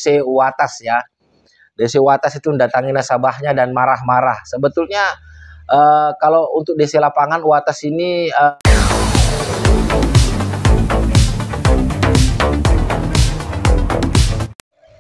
DC Watas ya. DC Watas itu datangi nasabahnya dan marah-marah. Sebetulnya kalau untuk DC lapangan Watas ini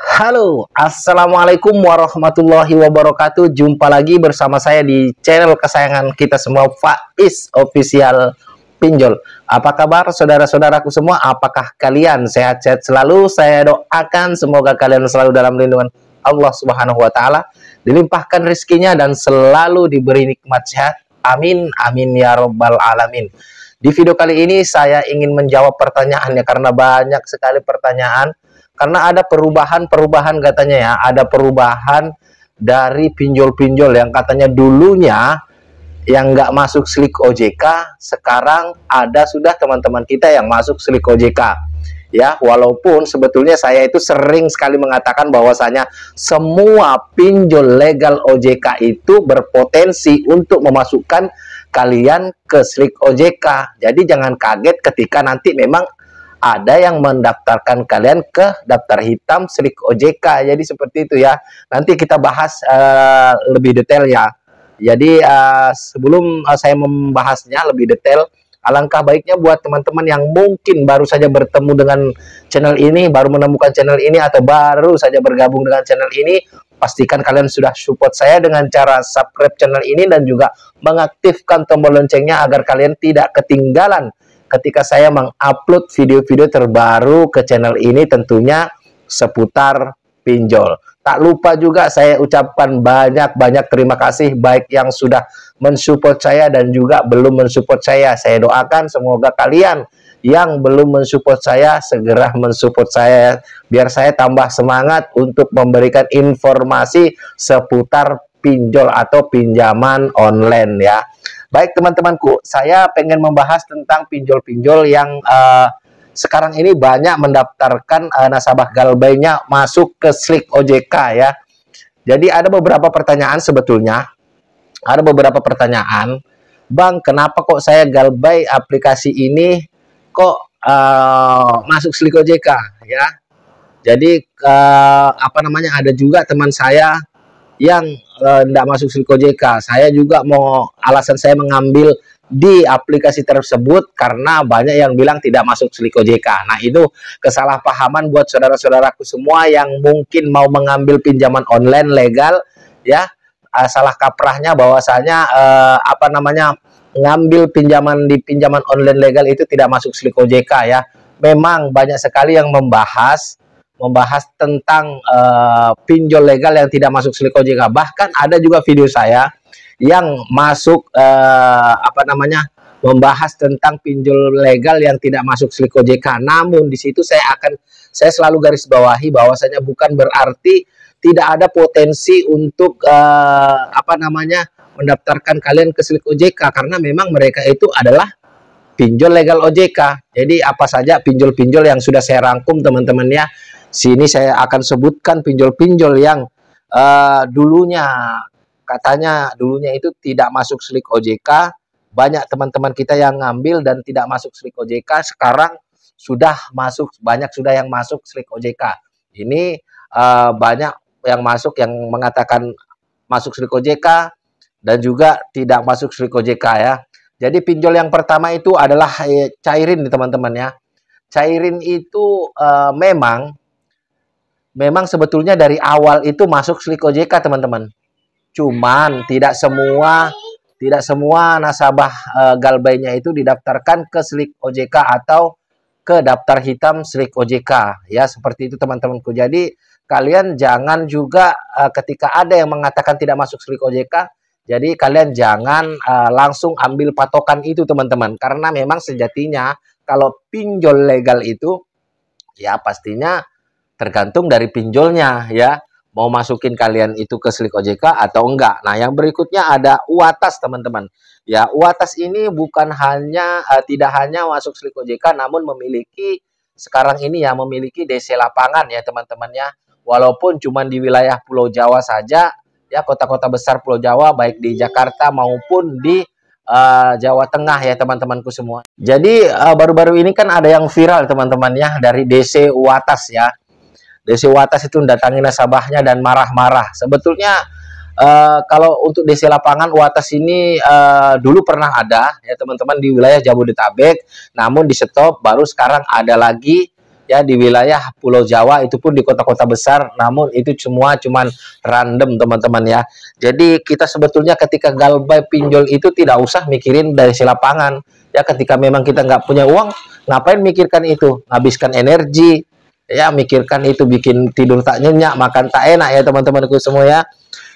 halo, assalamualaikum warahmatullahi wabarakatuh. Jumpa lagi bersama saya di channel kesayangan kita semua, Faiz Official Pinjol. Apa kabar saudara-saudaraku semua? Apakah kalian sehat-sehat selalu? Saya doakan semoga kalian selalu dalam lindungan Allah Subhanahu wa Ta'ala, dilimpahkan rezekinya dan selalu diberi nikmat sehat. Amin, amin ya robbal alamin. Di video kali ini saya ingin menjawab pertanyaannya karena banyak sekali pertanyaan. Karena ada perubahan katanya ya, ada perubahan dari pinjol-pinjol yang katanya dulunya yang nggak masuk slik OJK, sekarang ada sudah teman-teman kita yang masuk slik OJK. Ya, walaupun sebetulnya saya itu sering sekali mengatakan bahwasanya semua pinjol legal OJK itu berpotensi untuk memasukkan kalian ke slik OJK. Jadi jangan kaget ketika nanti memang ada yang mendaftarkan kalian ke daftar hitam slik OJK. Jadi seperti itu ya. Nanti kita bahas lebih detail ya. Jadi sebelum saya membahasnya lebih detail, alangkah baiknya buat teman-teman yang mungkin baru saja bertemu dengan channel ini, baru menemukan channel ini, atau baru saja bergabung dengan channel ini, pastikan kalian sudah support saya dengan cara subscribe channel ini dan juga mengaktifkan tombol loncengnya agar kalian tidak ketinggalan ketika saya mengupload video-video terbaru ke channel ini, tentunya seputar pinjol. Tak lupa juga saya ucapkan banyak-banyak terima kasih baik yang sudah mensupport saya dan juga belum mensupport saya. Saya doakan semoga kalian yang belum mensupport saya segera mensupport saya biar saya tambah semangat untuk memberikan informasi seputar pinjol atau pinjaman online ya. Baik teman-temanku, saya pengen membahas tentang pinjol-pinjol yang sekarang ini banyak mendaftarkan nasabah galbainya masuk ke slik OJK ya. Jadi ada beberapa pertanyaan sebetulnya. Ada beberapa pertanyaan. Bang, kenapa kok saya galbay aplikasi ini kok masuk slik OJK ya. Jadi apa namanya, ada juga teman saya yang tidak masuk slik OJK. Saya juga alasan saya mengambil di aplikasi tersebut karena banyak yang bilang tidak masuk slik OJK. Nah, itu kesalahpahaman buat saudara-saudaraku semua yang mungkin mau mengambil pinjaman online legal ya. Salah kaprahnya bahwasanya apa namanya, ngambil pinjaman di pinjaman online legal itu tidak masuk slik OJK ya. Memang banyak sekali yang membahas tentang pinjol legal yang tidak masuk slik OJK. Bahkan ada juga video saya yang masuk apa namanya, membahas tentang pinjol legal yang tidak masuk slik OJK. Namun di situ saya selalu garis bawahi bahwasanya bukan berarti tidak ada potensi untuk apa namanya, mendaftarkan kalian ke slik OJK, karena memang mereka itu adalah pinjol legal OJK. Jadi apa saja pinjol-pinjol yang sudah saya rangkum teman-teman ya. Sini saya akan sebutkan pinjol-pinjol yang katanya dulunya itu tidak masuk slik OJK. Banyak teman-teman kita yang ngambil dan tidak masuk slik OJK, sekarang sudah masuk, banyak sudah yang masuk slik OJK. Ini banyak yang masuk, yang mengatakan masuk slik OJK dan juga tidak masuk slik OJK ya. Jadi pinjol yang pertama itu adalah Cairin teman-teman ya. Cairin itu memang sebetulnya dari awal itu masuk slik OJK teman-teman. Cuman tidak semua nasabah galbainya itu didaftarkan ke slik OJK atau ke daftar hitam slik OJK ya, seperti itu teman-temanku. Jadi kalian jangan juga ketika ada yang mengatakan tidak masuk slik OJK, jadi kalian jangan langsung ambil patokan itu teman-teman, karena memang sejatinya kalau pinjol legal itu ya pastinya tergantung dari pinjolnya ya, mau masukin kalian itu ke slik OJK atau enggak. Nah, yang berikutnya ada Watas teman-teman. Ya, Watas ini bukan hanya tidak hanya masuk slik OJK, namun memiliki sekarang ini ya, memiliki DC lapangan ya teman-teman ya. Walaupun cuma di wilayah Pulau Jawa saja ya, kota-kota besar Pulau Jawa baik di Jakarta maupun di Jawa Tengah ya teman-temanku semua. Jadi baru-baru ini kan ada yang viral teman-teman ya dari DC Watas ya. DC Watas itu datangi nasabahnya dan marah-marah. Sebetulnya kalau untuk DC lapangan Watas ini dulu pernah ada ya teman-teman di wilayah Jabodetabek, namun di stop, baru sekarang ada lagi ya di wilayah Pulau Jawa, itu pun di kota-kota besar, namun itu semua cuman random teman-teman ya. Jadi kita sebetulnya ketika galbay pinjol itu tidak usah mikirin DC lapangan ya, ketika memang kita nggak punya uang, ngapain mikirkan itu, habiskan energi ya, mikirkan itu bikin tidur tak nyenyak, makan tak enak ya teman-temanku semua ya.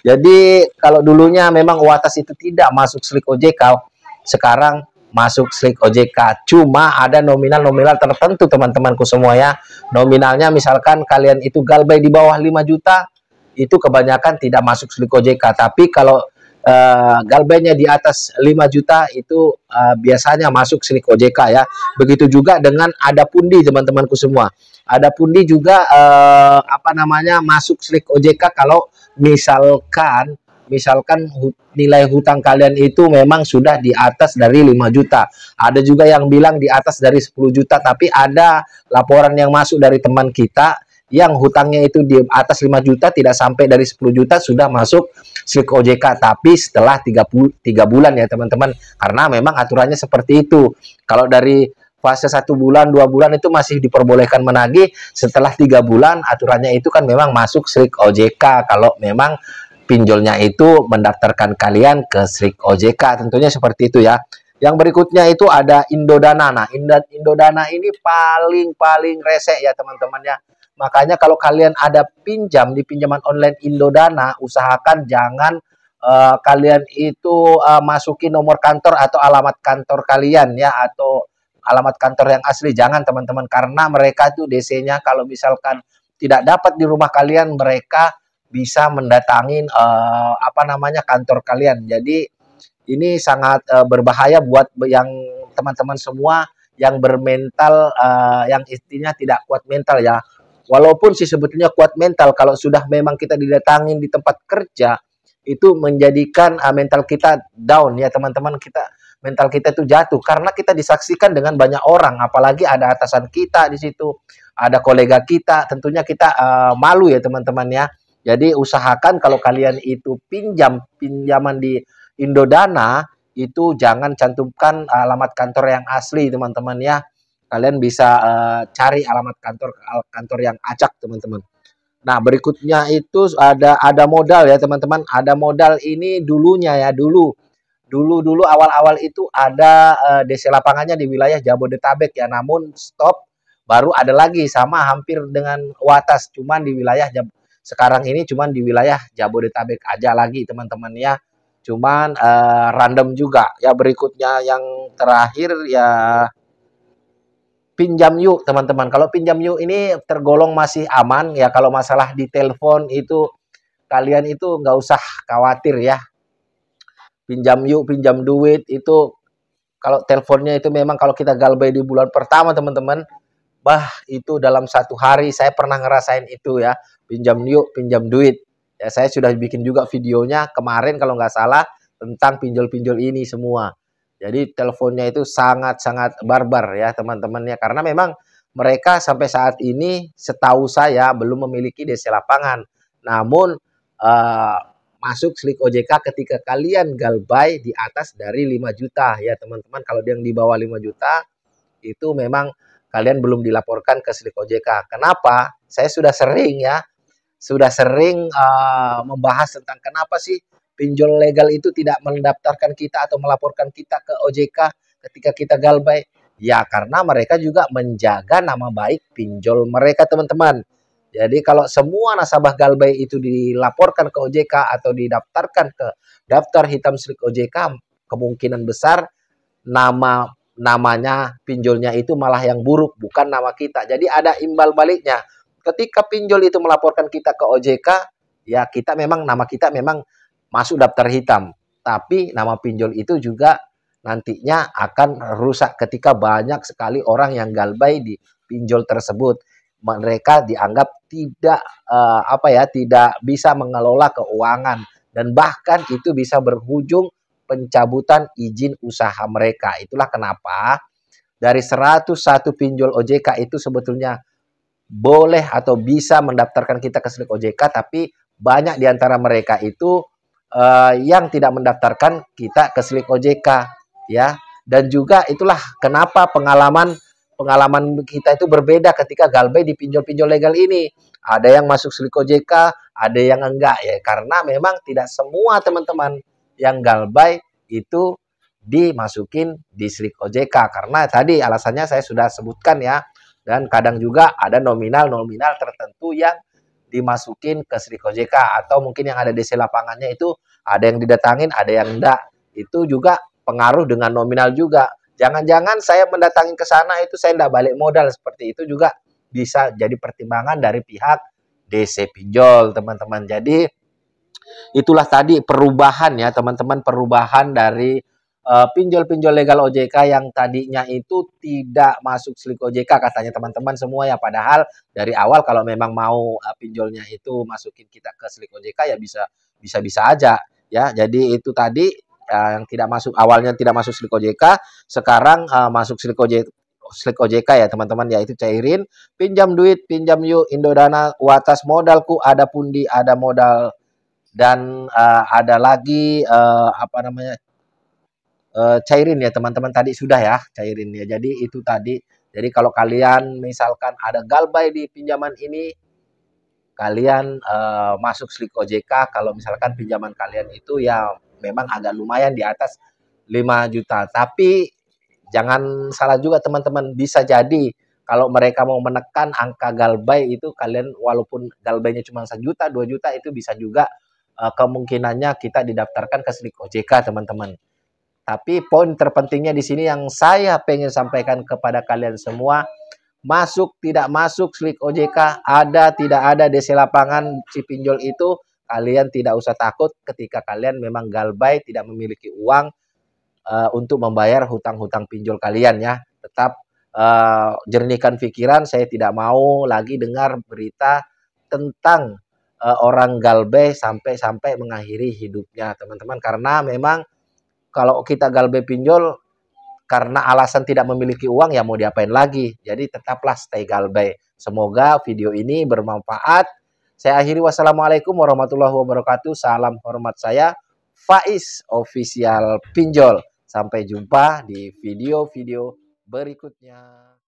Jadi kalau dulunya memang Watas itu tidak masuk slik OJK, sekarang masuk slik OJK. Cuma ada nominal-nominal tertentu teman-temanku semua ya. Nominalnya misalkan kalian itu galbay di bawah 5 juta, itu kebanyakan tidak masuk slik OJK. Tapi kalau galbaynya di atas 5 juta itu biasanya masuk slik OJK ya. Begitu juga dengan ada pundi teman-temanku semua. Ada pundi juga masuk slik OJK kalau misalkan nilai hutang kalian itu memang sudah di atas dari 5 juta. Ada juga yang bilang di atas dari 10 juta, tapi ada laporan yang masuk dari teman kita yang hutangnya itu di atas 5 juta, tidak sampai dari 10 juta sudah masuk slik OJK, tapi setelah 3 bulan ya teman-teman, karena memang aturannya seperti itu. Kalau dari fase 1 bulan, 2 bulan itu masih diperbolehkan menagih, setelah 3 bulan aturannya itu kan memang masuk slik OJK kalau memang pinjolnya itu mendaftarkan kalian ke slik OJK, tentunya seperti itu ya. Yang berikutnya itu ada Indodana. Nah, Indodana ini paling rese ya teman-teman ya. Makanya kalau kalian ada pinjam di pinjaman online Indodana, usahakan jangan kalian itu masukin nomor kantor atau alamat kantor kalian ya, atau alamat kantor yang asli. Jangan teman-teman, karena mereka itu DC-nya kalau misalkan tidak dapat di rumah kalian, mereka bisa mendatangin kantor kalian. Jadi ini sangat berbahaya buat yang teman-teman semua yang bermental, yang istrinya tidak kuat mental ya. Walaupun sih sebetulnya kuat mental, kalau sudah memang kita didatangin di tempat kerja, itu menjadikan mental kita down ya teman-teman. Mental kita itu jatuh karena kita disaksikan dengan banyak orang, apalagi ada atasan kita di situ, ada kolega kita, tentunya kita malu ya teman-teman ya. Jadi usahakan kalau kalian itu pinjaman di Indodana, itu jangan cantumkan alamat kantor yang asli teman-teman ya. Kalian bisa cari alamat kantor yang acak teman-teman. Nah, berikutnya itu ada modal ya teman-teman. Ada modal ini dulunya ya, dulu awal-awal itu ada DC lapangannya di wilayah Jabodetabek ya, namun stop, baru ada lagi sama hampir dengan Watas, cuman di wilayah sekarang ini cuman di wilayah Jabodetabek aja lagi teman-teman ya. Cuman random juga ya. Berikutnya yang terakhir ya pinjam yuk teman-teman. Kalau pinjam yuk ini tergolong masih aman ya. Kalau masalah di telepon itu kalian itu nggak usah khawatir ya. Pinjam yuk, pinjam duit itu kalau teleponnya itu memang kalau kita galbay di bulan pertama teman-teman, itu dalam 1 hari saya pernah ngerasain itu ya. Pinjam yuk, pinjam duit. Ya, saya sudah bikin juga videonya kemarin kalau nggak salah tentang pinjol-pinjol ini semua. Jadi teleponnya itu sangat-sangat barbar ya teman-teman ya, karena memang mereka sampai saat ini setahu saya belum memiliki DC lapangan. Namun masuk slik OJK ketika kalian galbay di atas dari 5 juta ya teman-teman. Kalau yang di bawah 5 juta itu memang kalian belum dilaporkan ke slik OJK. Kenapa? Saya sudah sering membahas tentang kenapa sih pinjol legal itu tidak mendaftarkan kita atau melaporkan kita ke OJK ketika kita galbay. Ya karena mereka juga menjaga nama baik pinjol mereka teman-teman. Jadi kalau semua nasabah galbay itu dilaporkan ke OJK atau didaftarkan ke daftar hitam slik OJK, kemungkinan besar namanya pinjolnya itu malah yang buruk, bukan nama kita. Jadi ada imbal baliknya. Ketika pinjol itu melaporkan kita ke OJK, ya nama kita memang masuk daftar hitam. Tapi nama pinjol itu juga nantinya akan rusak ketika banyak sekali orang yang galbay di pinjol tersebut. Mereka dianggap tidak tidak bisa mengelola keuangan, dan bahkan itu bisa berujung pencabutan izin usaha mereka. Itulah kenapa dari 101 pinjol OJK itu sebetulnya boleh atau bisa mendaftarkan kita ke Slik OJK, tapi banyak di antara mereka itu yang tidak mendaftarkan kita ke Slik OJK, ya. Dan juga itulah kenapa pengalaman kita itu berbeda ketika galbay di pinjol-pinjol legal ini. Ada yang masuk Slik OJK, ada yang enggak, ya. Karena memang tidak semua teman-teman yang galbay itu dimasukin di Slik OJK, karena tadi alasannya saya sudah sebutkan, ya. Dan kadang juga ada nominal-nominal tertentu yang dimasukin ke Slik OJK, atau mungkin yang ada DC lapangannya itu ada yang didatangin, ada yang enggak. Itu juga pengaruh dengan nominal juga. Jangan-jangan saya mendatangin ke sana itu saya enggak balik modal, seperti itu juga bisa jadi pertimbangan dari pihak DC pinjol, teman-teman. Jadi itulah tadi perubahan, ya teman-teman, perubahan dari pinjol-pinjol legal OJK yang tadinya itu tidak masuk Slik OJK katanya teman-teman semua, ya. Padahal dari awal kalau memang mau pinjolnya itu masukin kita ke Slik OJK, ya bisa aja, ya. Jadi itu tadi yang tidak masuk, awalnya tidak masuk Slik OJK, sekarang masuk Slik OJK, ya teman-teman, yaitu cairin, pinjam duit, pinjam yuk, Indodana, Watas, modalku ada pundi, ada modal, dan ada lagi apa namanya, cairin, ya teman-teman, tadi sudah, ya, cairin, ya. Jadi itu tadi. Jadi kalau kalian misalkan ada galbay di pinjaman ini, kalian masuk Slik OJK kalau misalkan pinjaman kalian itu ya memang agak lumayan di atas 5 juta. Tapi jangan salah juga teman-teman, bisa jadi kalau mereka mau menekan angka galbay itu, kalian walaupun galbaynya cuma 1 juta, 2 juta, itu bisa juga kemungkinannya kita didaftarkan ke Slik OJK, teman-teman. Tapi poin terpentingnya di sini yang saya pengen sampaikan kepada kalian semua, masuk tidak masuk Slik OJK, ada tidak ada DC lapangan si pinjol itu, kalian tidak usah takut ketika kalian memang galbay tidak memiliki uang untuk membayar hutang-hutang pinjol kalian, ya. Tetap jernihkan pikiran, saya tidak mau lagi dengar berita tentang orang galbay sampai mengakhiri hidupnya, teman-teman. Karena memang kalau kita galbay pinjol karena alasan tidak memiliki uang, ya mau diapain lagi. Jadi tetaplah stay galbay. Semoga video ini bermanfaat. Saya akhiri, wassalamualaikum warahmatullahi wabarakatuh. Salam hormat saya, Faiz Official Pinjol. Sampai jumpa di video-video berikutnya.